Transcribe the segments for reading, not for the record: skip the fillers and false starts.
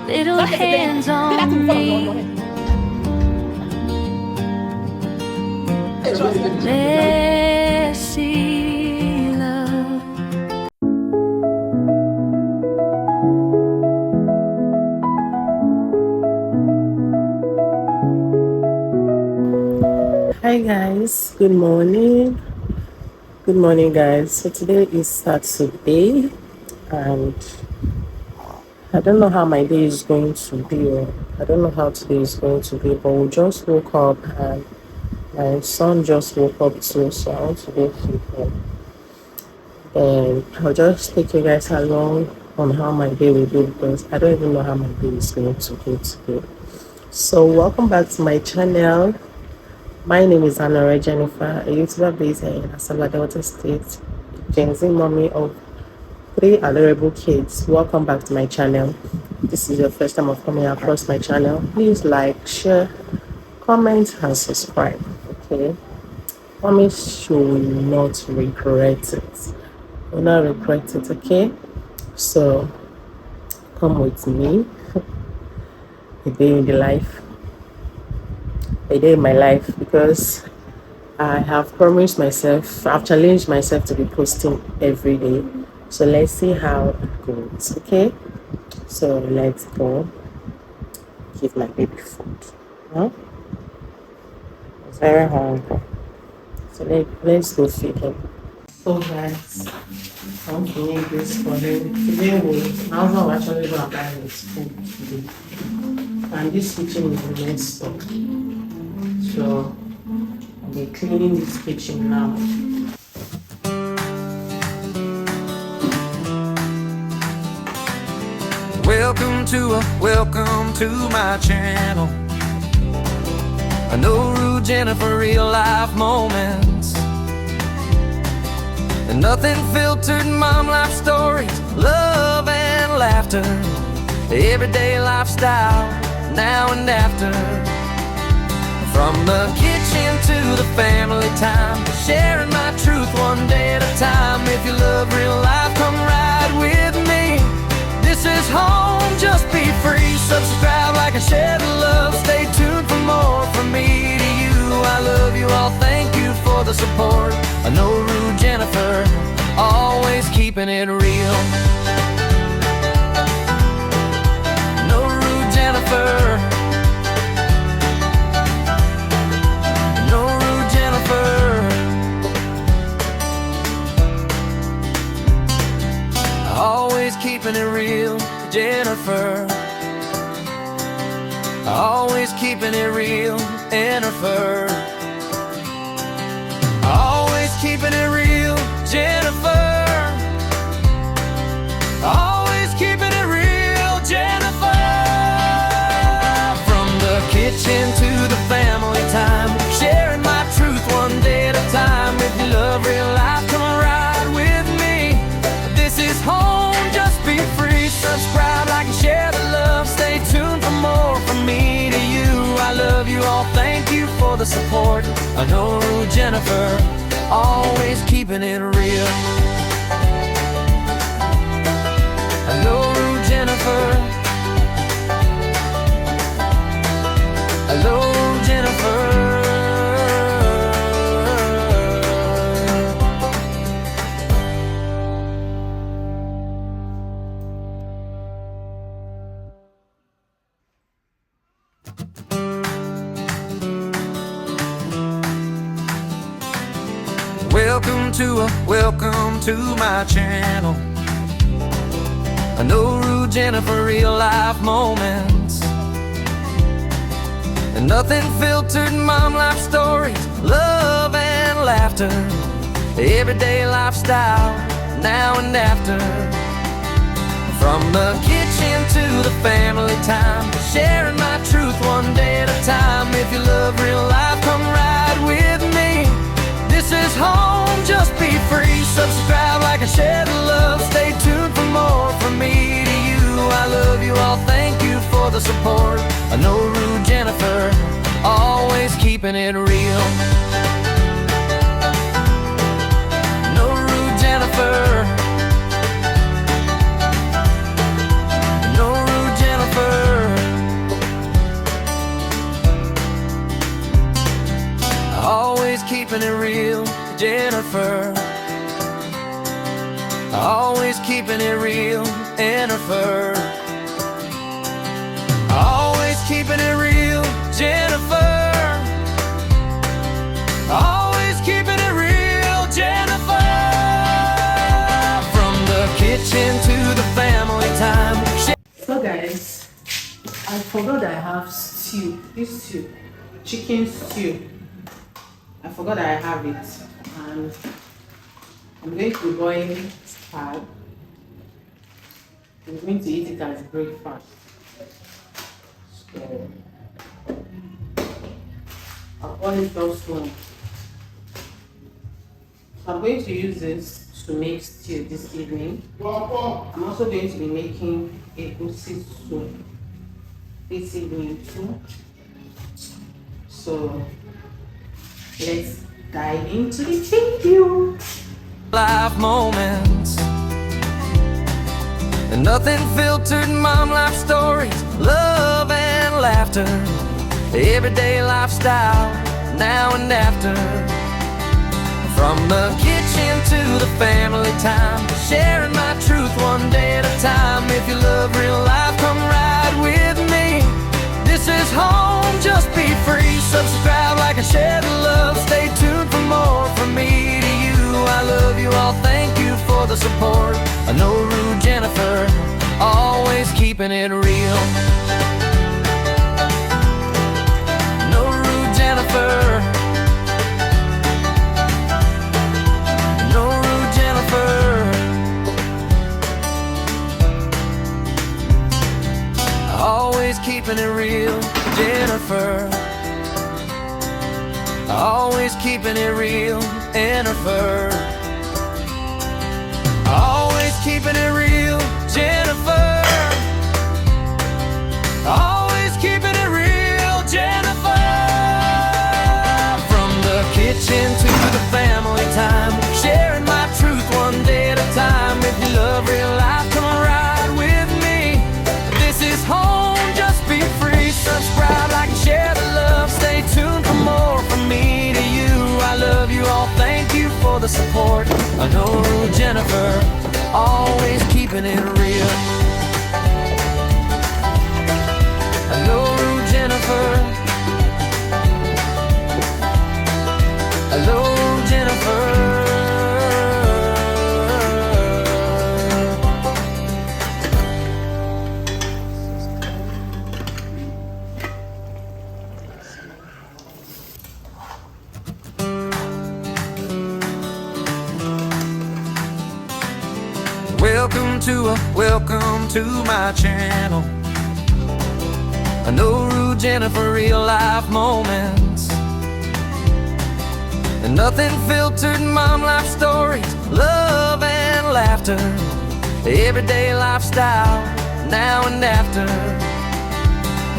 little hands on me. Messy love. Hi guys, good morning. Good morning guys. So today is Saturday and I don't know how my day is going to be, or I don't know how today is going to be, but we just woke up and my son just woke up too, so I want to go feed him. And I'll just take you guys along on how my day will be because I don't even know how my day is going to go today. So welcome back to my channel. My name is Anna Jennifer, a YouTuber based here in Asaba Delta State, Gen Z mommy of 3 adorable kids. Welcome back to my channel. If this is your first time of coming across my channel, please like, share, comment, and subscribe. Okay? Promise you will not regret it. You will not regret it, okay? So come with me. A day in the life. A day in my life, because I have promised myself, I've challenged myself to be posting every day. So let's see how it goes, okay? So let's go give my baby food. Huh? It's very hungry. So let's go feed him. So guys, I want to make this for him. Today my husband will actually go and buy his food today. And this kitchen is messed up. So I'll be cleaning this kitchen now. Welcome to my channel. I know Rue Jennifer real life moments, and nothing filtered, mom life stories, love and laughter, everyday lifestyle now and after. From the kitchen to the family time, sharing my truth one day at a time. If you love real life, come ride with me. This is home, just be free. Subscribe, like, and share the love. Stay tuned for more from me to you. I love you all, thank you for the support. I know Rue Jennifer, always keeping it real. No Rue Jennifer. No Rue Jennifer. Always keeping it real, Jennifer. Always keeping it real, Jennifer. Always keeping it real, Jennifer. Always keeping it real, Jennifer. From the kitchen to the family time, sharing my truth one day at a time. If you love real life, come on, ride with me. This is home, just be free. Subscribe, like, and share the love. Stay tuned for more from me to you. I love you all, thank you for the support. I know Rue Jennifer, always keeping it real. I know Rue Jennifer. I know Rue Jennifer. Welcome to my channel. I know Rue Jennifer real life moments, and nothing filtered, mom life stories, love and laughter, everyday lifestyle now and after. From the kitchen to the family time, sharing my truth one day at a time. If you love real life, come ride with me. This is home, just be free. Subscribe, like, and share the love. Stay tuned for more from me to you. I love you all, thank you for the support. I know Rue Jennifer, always keeping it real. No Rue Jennifer. No Rue Jennifer. it real, Jennifer. Always keeping it real, Jennifer. Always keeping it real, Jennifer. Always keeping it real, Jennifer. From the kitchen to the family time. So guys, I forgot I have stew. This stew, chicken stew. I forgot I have it, and I'm going to boil spag. I'm going to eat it as breakfast. So I'll boil it also. So I'm going to use this to make stew this evening. I'm also going to be making a goosey soup this evening too. So let's dive into the video. Life moments, and nothing filtered, mom life stories, love and laughter, everyday lifestyle, now and after. From the kitchen to the family time, sharing my truth one day at a time. If you love real life, come ride with me. This is home, just be free. Subscribe, like, and share the love. Stay tuned for more from me to you. I love you all, thank you for the support. I know rude Jennifer, always keeping it real. No rude Jennifer. No rude Jennifer. Always keeping it real, Jennifer. Always keeping it real, Jennifer. Always keeping it real, Jennifer. Always keeping it real, Jennifer. From the kitchen to the family time, sharing my truth one day at a time. If you love real life, come ride with me. This is home, just be free. Subscribe, like, and share the love. Stay tuned for more from me to you. I love you all, thank you for the support. I know Jennifer, always keeping it real. I know Jennifer. I know Jennifer. Welcome to my channel. I know rude Jennifer, real life moments, and nothing filtered, mom life stories, love and laughter, everyday lifestyle, now and after.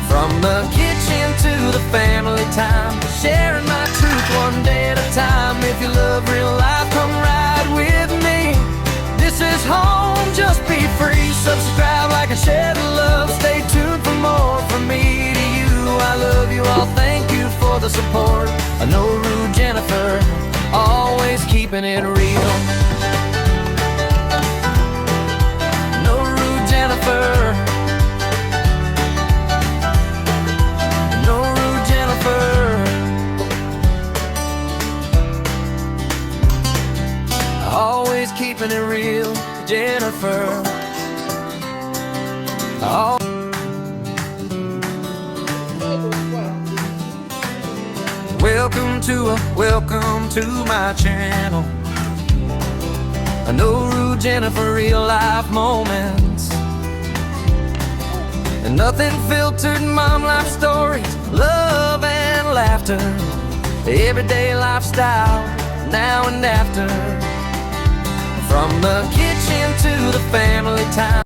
From the kitchen to the family time, sharing my truth one day at a time. If you love real life, come ride with me. This is home, just be free. Subscribe, like, and share the love. Stay tuned for more from me to you. I love you all, thank you for the support. I know rude Jennifer, always keeping it real. No rude Jennifer. No rude Jennifer. Always keeping it real, Jennifer. Oh. Welcome to my channel. I know rude Jennifer, real life moments, and nothing filtered, mom life stories, love and laughter, everyday lifestyle, now and after. From the kitchen to the family time.